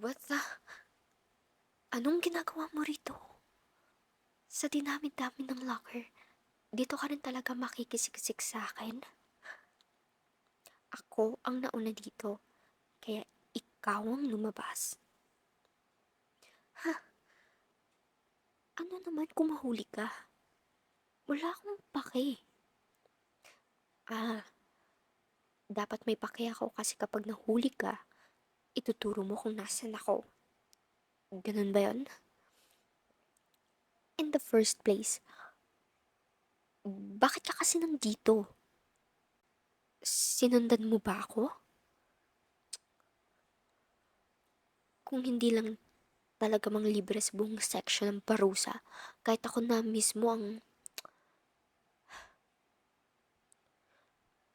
What the? Anong ginagawa mo rito? Sa dinami-dami ng locker, dito ka rin talaga makikisiksik sa akin? Ako ang nauna dito, kaya ikaw ang lumabas. Ha? Ano naman kung mahuli ka? Wala akong pake. Ah, dapat may pake ako kasi kapag nahuli ka, ituturo mo kung nasan ako. Ganun ba yun? In the first place, bakit ka kasi nandito? Sinundan mo ba ako? Kung hindi lang talaga mang libre sa buong section ng parusa, kahit ako na mismo ang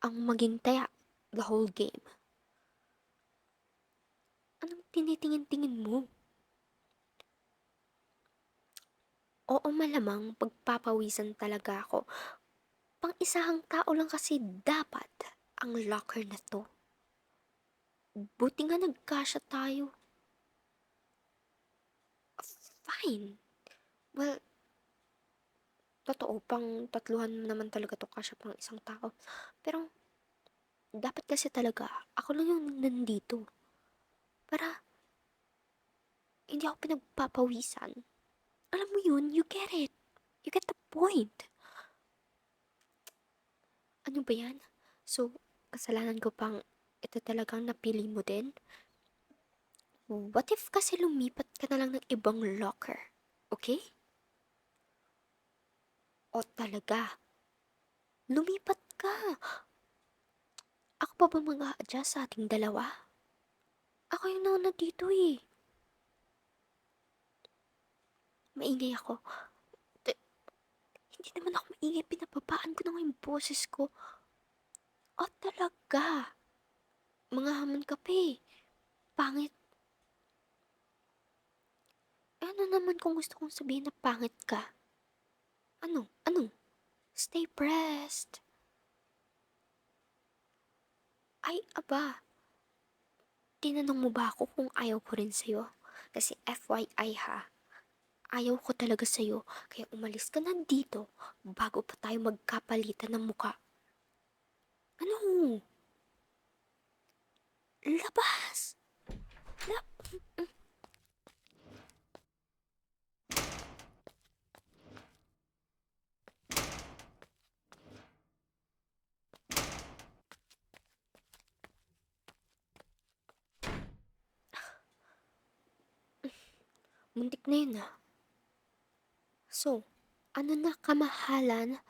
maging taya the whole game. Anong tinitingin-tingin mo? Oo, malamang pagpapawisan talaga ako. Pang-isahang tao lang kasi dapat ang locker na to. Buti nga nagkasya tayo. Fine. Well, totoo, pang tatluhan naman talaga to kasya pang isang tao. Pero, dapat kasi talaga, ako lang yung nandito. Para, hindi ako pinagpapawisan. Alam mo yun, you get it. You get the point. Ano ba yan? So, kasalanan ko pang ito talagang napili mo din? What if kasi lumipat ka na lang ng ibang locker? Okay? O talaga, lumipat ka. Ako pa ba mag-a-adjust sa ating dalawa? Ako yung nauna dito eh. Maingay ako. T- Hindi naman ako maingay, pinababaan ko na nga yung boses ko. O talaga, mga hamon ka pa eh. Pangit. Ano naman kung gusto kong sabihin na pangit ka? Ano? Ano? Stay pressed. Ay, aba. Tinanong mo ba ako kung ayaw ko rin sa'yo? Kasi FYI ha, ayaw ko talaga sa'yo. Kaya umalis ka na dito bago pa tayo magkapalitan ng muka. Ano? Labas! Lab... Muntik na yun ah. So, ano na kamahalan?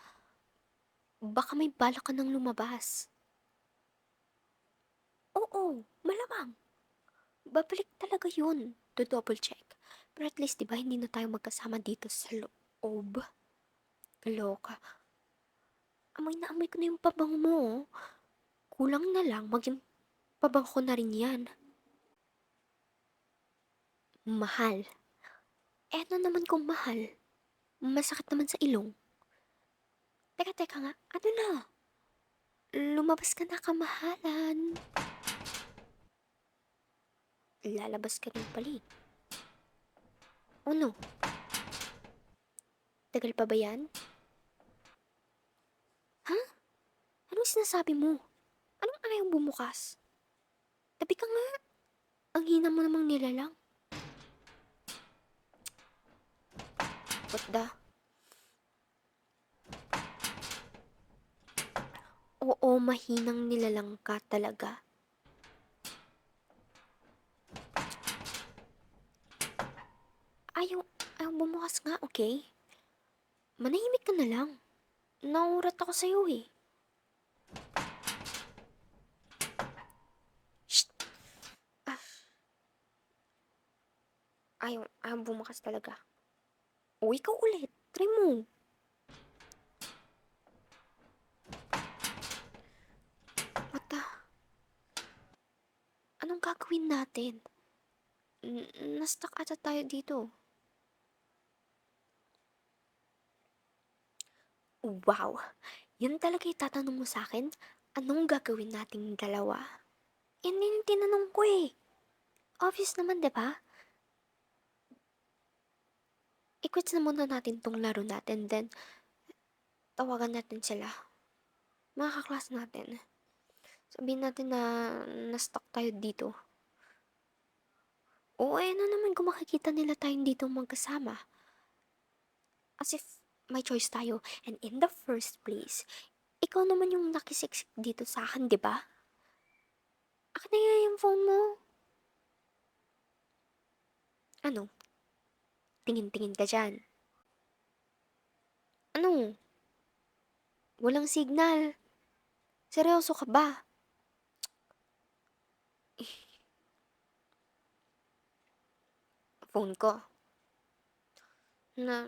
Baka may balak ka nang lumabas. Oo, malamang. Babalik talaga yun. To double check. Pero at least diba hindi na tayo magkasama dito sa loob? Kaloka. Amoy na amoy ko na yung pabango mo. Oh. Kulang na lang maging pabango ko na rin yan. Mahal. Eto naman kung mahal. Masakit naman sa ilong. Teka nga. Ano na? Lumabas ka na kamahalan. Lalabas ka rin pala eh. Ano? Tagal pa ba yan? Ha? Anong sinasabi mo? Anong ayaw bumukas? Tabi ka nga. Ang hina mo namang nilalang. What the? Oo, mahinang nilalang ka talaga. Ayaw, ayaw bumukas nga, okay? Manahimik ka na lang. Naurat ako sa'yo eh. Shh! Ah, ayaw bumukas talaga. O, ikaw ulit. Try mo. What the? Anong gagawin natin? Na-stuck ata tayo dito. Wow! Yan talaga itatanong mo sa akin? Anong gagawin nating dalawa? Yan din yung tinanong ko eh. Obvious naman, 'di ba? I-quits na muna natin 'tong laro natin, then tawagan natin sila, mga kaklase natin. Sabihin natin na na-stuck tayo dito. Oo, eh, ano naman kung makikita nila tayong ditong magkasama? As if may choice tayo. And in the first place, ikaw naman yung nakisiksik dito sa akin, 'di ba? Akin na nga yung phone mo. Ano? Tingin-tingin ka diyan. Ano? Walang signal. Seryoso ka ba? Phone ko. Na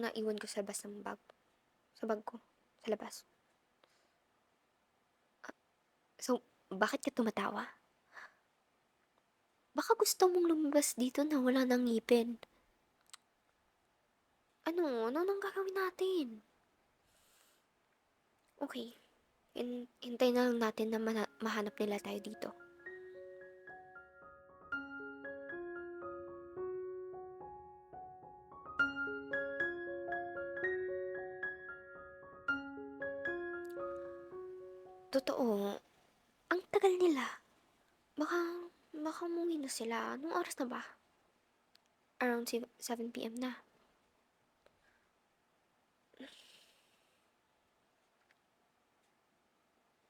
naiwan ko sa labas ng bag. Sa bag ko. Sa labas. So, bakit ka tumatawa? Baka gusto mong lumabas dito na wala nang ngipin. Ano? Ano nang gagawin natin? Okay. Hintayin na lang natin na mahanap nila tayo dito. Totoo, ang tagal nila. Baka, baka umuwi na sila. Anong oras na ba? Around 7 p.m. na.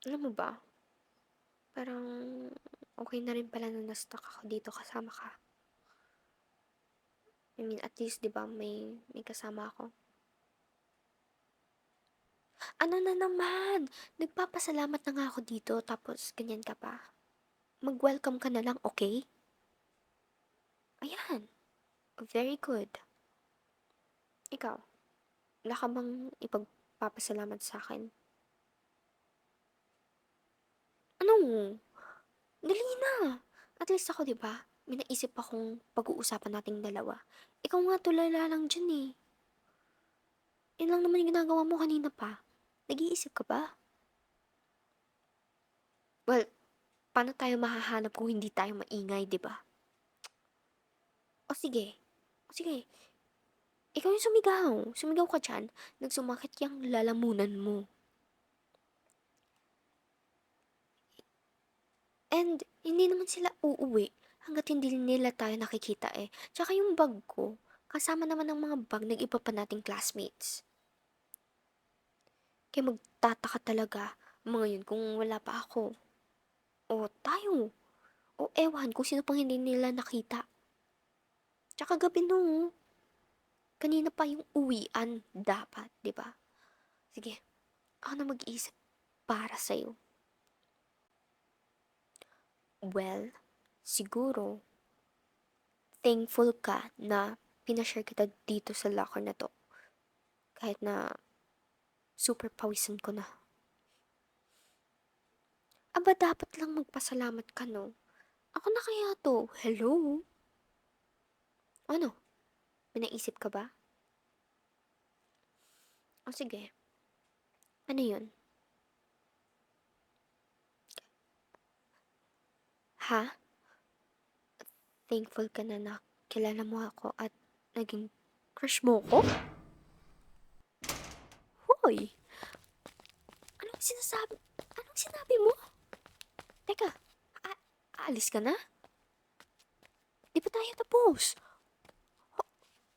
Alam mo ba, parang okay na rin pala na na-stuck ako dito kasama ka. I mean, at least, di ba, may kasama ako. Ano na naman? Nagpapasalamat na nga ako dito, tapos ganyan ka pa. Mag-welcome ka na lang, okay? Ayan, very good. Ikaw, wala ka bang ipagpapasalamat sa akin? Ano? Dali na. At least ako, di ba? May naisip akong pag-uusapan nating dalawa. Ikaw nga tulala lang dyan eh. Yan lang naman yung ginagawa mo kanina pa. Nag-iisip ka ba? Well, paano tayo mahahanap kung hindi tayo maingay, di ba? O sige. O sige. Ikaw yung sumigaw. Sumigaw ka dyan. Nagsumakit yung lalamunan mo. And hindi naman sila uuwi hanggat hindi nila tayo nakikita eh. Tsaka yung bag ko, kasama naman ng mga bag ng iba pa nating classmates. Kaya magtataka talaga mga yun kung wala pa ako. O tayo. O ewan kung sino pang hindi nila nakita. Tsaka gabi no. Kanina pa yung uwian dapat, di ba? Sige, ako na mag-iisip para sa'yo. Well, siguro, thankful ka na pinashare kita dito sa locker na to. Kahit na super pawisan ko na. Aba, dapat lang magpasalamat ka, no? Ako na kaya to. Hello? Ano? May naisip ka ba? O sige, ano yun? Ha? Thankful ka na kilala mo ako at naging crush mo ko? Hoy! Anong sinasabi? Anong sinabi mo? Teka, aalis ka na? Di pa tayo tapos?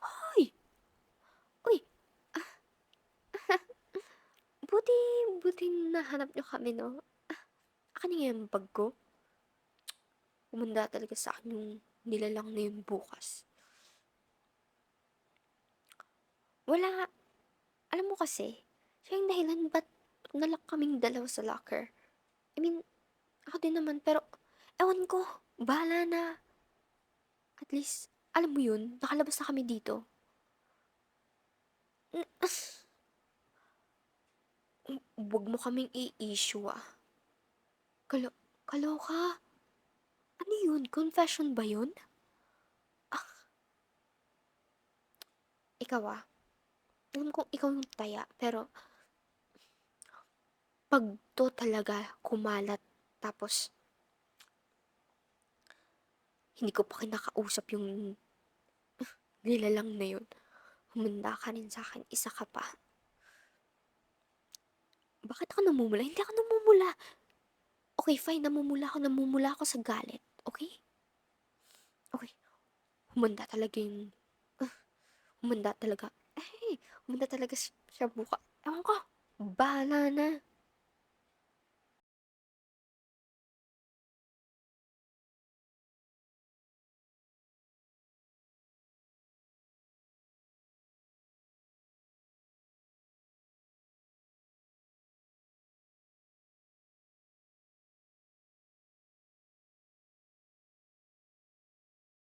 Hoy! Uy! Buti, buti nahanap nyo kami, no? Akin nga yung bag ko. Umanda talaga sa akin yung nilalang na yun bukas. Wala. Alam mo kasi, siya yung dahilan ba't nalak kaming dalawa sa locker. I mean, ako din naman, pero ewan ko, bahala na. At least, alam mo yun, nakalabas na kami dito. Huwag mo kaming i-issue ah. Kalo, kaloka. Ano yun? Confession ba yun? Ah, ikaw ah. Alam kong ikaw yung taya, pero pag to talaga kumalat, tapos Hindi ko pa kinakausap yung nilalang na yun. Humanda ka rin sa'kin, isa ka pa. Bakit ako namumula? Hindi ako namumula. Okay, fine, namumula ako sa galit, okey? Okey, humanda talaga yung humanda talaga humanda talaga siya ewan ko, bahala na.